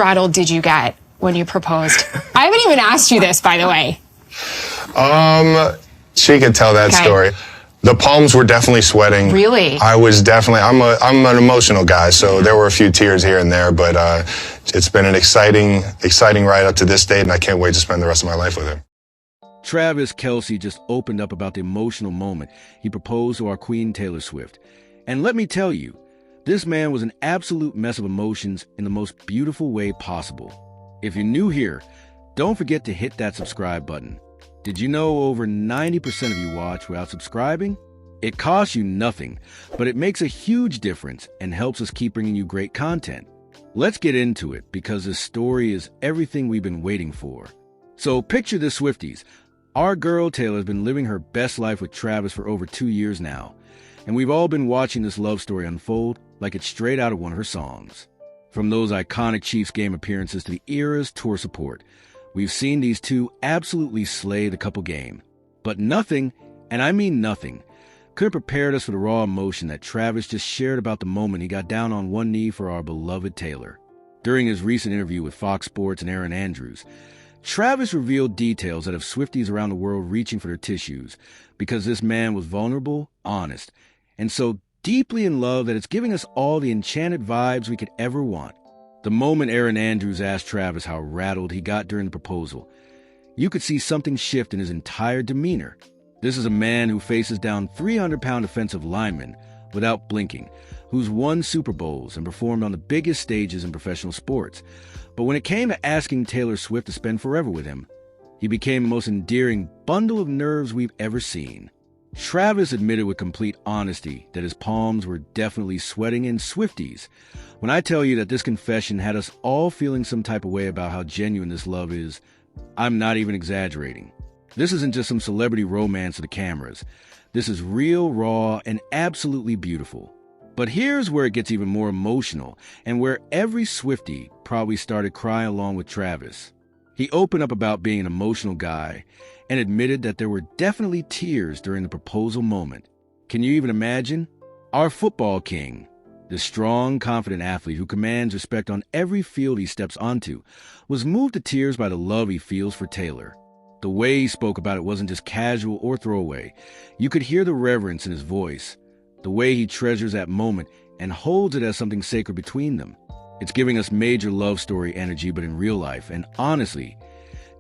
rattled did you get when you proposed? I haven't even asked you this, by the way. She could tell that story. The palms were definitely sweating. Really? I was definitely, I'm an emotional guy, so there were a few tears here and there, but it's been an exciting ride up to this date, and I can't wait to spend the rest of my life with her. Travis Kelce just opened up about the emotional moment he proposed to our queen Taylor Swift. And let me tell you, this man was an absolute mess of emotions in the most beautiful way possible. If you're new here, don't forget to hit that subscribe button. Did you know over 90% of you watch without subscribing? It costs you nothing, but it makes a huge difference and helps us keep bringing you great content. Let's get into it because this story is everything we've been waiting for. So picture this, Swifties. Our girl Taylor has been living her best life with Travis for over 2 years now, and we've all been watching this love story unfold like it's straight out of one of her songs. From those iconic Chiefs game appearances to the era's tour support, we've seen these two absolutely slay the couple game. But nothing, and I mean nothing, could have prepared us for the raw emotion that Travis just shared about the moment he got down on one knee for our beloved Taylor. During his recent interview with Fox Sports and Erin Andrews, Travis revealed details that have Swifties around the world reaching for their tissues because this man was vulnerable, honest, and so deeply in love that it's giving us all the enchanted vibes we could ever want. The moment Erin Andrews asked Travis how rattled he got during the proposal, you could see something shift in his entire demeanor. This is a man who faces down 300-pound offensive linemen without blinking, who's won Super Bowls and performed on the biggest stages in professional sports. But when it came to asking Taylor Swift to spend forever with him, he became the most endearing bundle of nerves we've ever seen. Travis admitted with complete honesty that his palms were definitely sweating in Swifties. When I tell you that this confession had us all feeling some type of way about how genuine this love is, I'm not even exaggerating. This isn't just some celebrity romance of the cameras. This is real, raw, and absolutely beautiful. But here's where it gets even more emotional, and where every Swiftie probably started crying along with Travis. He opened up about being an emotional guy, and admitted that there were definitely tears during the proposal moment. Can you even imagine? Our football king, the strong, confident athlete who commands respect on every field he steps onto, was moved to tears by the love he feels for Taylor. The way he spoke about it wasn't just casual or throwaway. You could hear the reverence in his voice, the way he treasures that moment and holds it as something sacred between them. It's giving us major love story energy, but in real life, and honestly,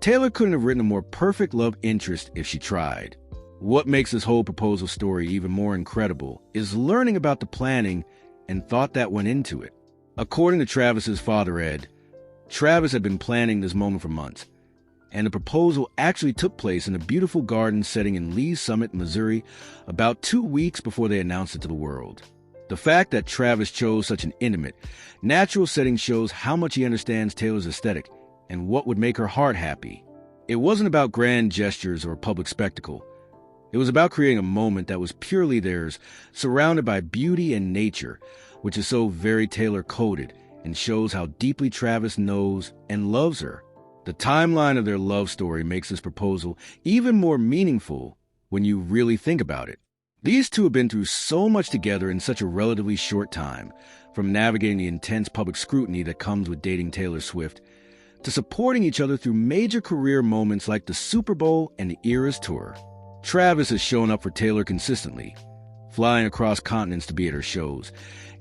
Taylor couldn't have written a more perfect love interest if she tried. What makes this whole proposal story even more incredible is learning about the planning and thought that went into it. According to Travis's father, Ed, Travis had been planning this moment for months, and the proposal actually took place in a beautiful garden setting in Lee's Summit, Missouri, about 2 weeks before they announced it to the world. The fact that Travis chose such an intimate, natural setting shows how much he understands Taylor's aesthetic and what would make her heart happy. It wasn't about grand gestures or public spectacle. It was about creating a moment that was purely theirs, surrounded by beauty and nature, which is so very Taylor-coded and shows how deeply Travis knows and loves her. The timeline of their love story makes this proposal even more meaningful when you really think about it. These two have been through so much together in such a relatively short time, from navigating the intense public scrutiny that comes with dating Taylor Swift, to supporting each other through major career moments like the Super Bowl and the Eras Tour. Travis has shown up for Taylor consistently, flying across continents to be at her shows,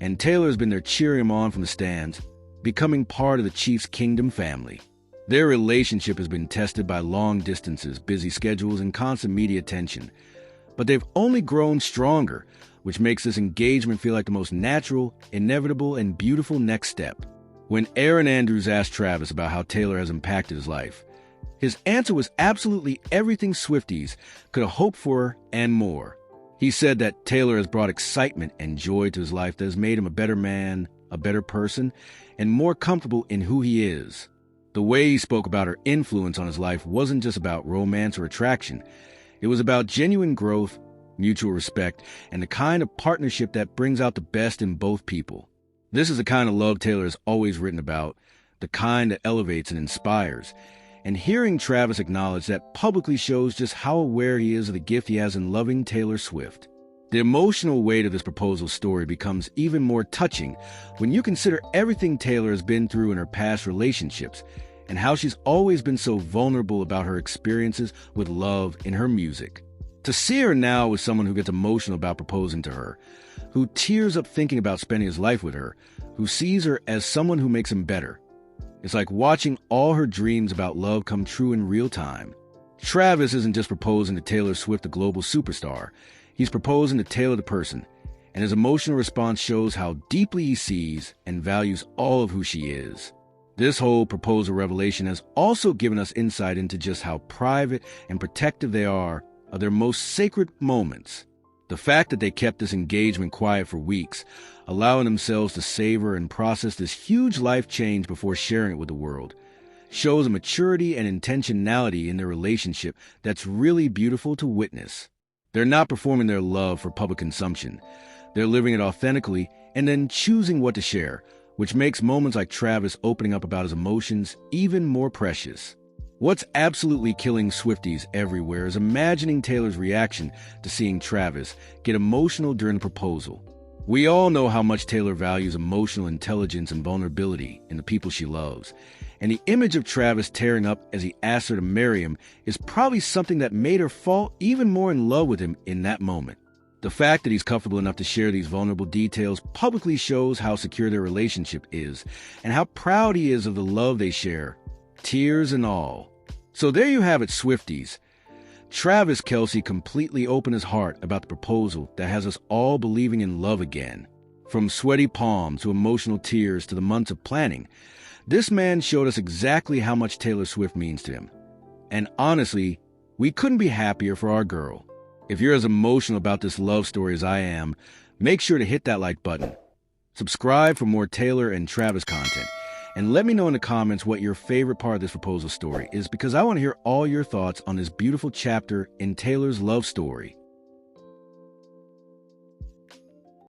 and Taylor has been there cheering him on from the stands, becoming part of the Chiefs' Kingdom family. Their relationship has been tested by long distances, busy schedules, and constant media attention, but they've only grown stronger, which makes this engagement feel like the most natural, inevitable, and beautiful next step. When Erin Andrews asked Travis about how Taylor has impacted his life, his answer was absolutely everything Swifties could have hoped for and more. He said that Taylor has brought excitement and joy to his life that has made him a better man, a better person, and more comfortable in who he is. The way he spoke about her influence on his life wasn't just about romance or attraction. It was about genuine growth, mutual respect, and the kind of partnership that brings out the best in both people. This is the kind of love Taylor has always written about, the kind that elevates and inspires. And hearing Travis acknowledge that publicly shows just how aware he is of the gift he has in loving Taylor Swift. The emotional weight of this proposal story becomes even more touching when you consider everything Taylor has been through in her past relationships and how she's always been so vulnerable about her experiences with love in her music. To see her now with someone who gets emotional about proposing to her, who tears up thinking about spending his life with her, who sees her as someone who makes him better, it's like watching all her dreams about love come true in real time. Travis isn't just proposing to Taylor Swift, the global superstar. He's proposing to Taylor the person, and his emotional response shows how deeply he sees and values all of who she is. This whole proposal revelation has also given us insight into just how private and protective they are of their most sacred moments. The fact that they kept this engagement quiet for weeks, allowing themselves to savor and process this huge life change before sharing it with the world, shows a maturity and intentionality in their relationship that's really beautiful to witness. They're not performing their love for public consumption. They're living it authentically and then choosing what to share, which makes moments like Travis opening up about his emotions even more precious. What's absolutely killing Swifties everywhere is imagining Taylor's reaction to seeing Travis get emotional during the proposal. We all know how much Taylor values emotional intelligence and vulnerability in the people she loves, and the image of Travis tearing up as he asked her to marry him is probably something that made her fall even more in love with him in that moment. The fact that he's comfortable enough to share these vulnerable details publicly shows how secure their relationship is and how proud he is of the love they share, tears and all. So there you have it, Swifties. Travis Kelce completely opened his heart about the proposal that has us all believing in love again. From sweaty palms to emotional tears to the months of planning, this man showed us exactly how much Taylor Swift means to him. And honestly, we couldn't be happier for our girl. If you're as emotional about this love story as I am, make sure to hit that like button. Subscribe for more Taylor and Travis content. And let me know in the comments what your favorite part of this proposal story is, because I want to hear all your thoughts on this beautiful chapter in Taylor's love story.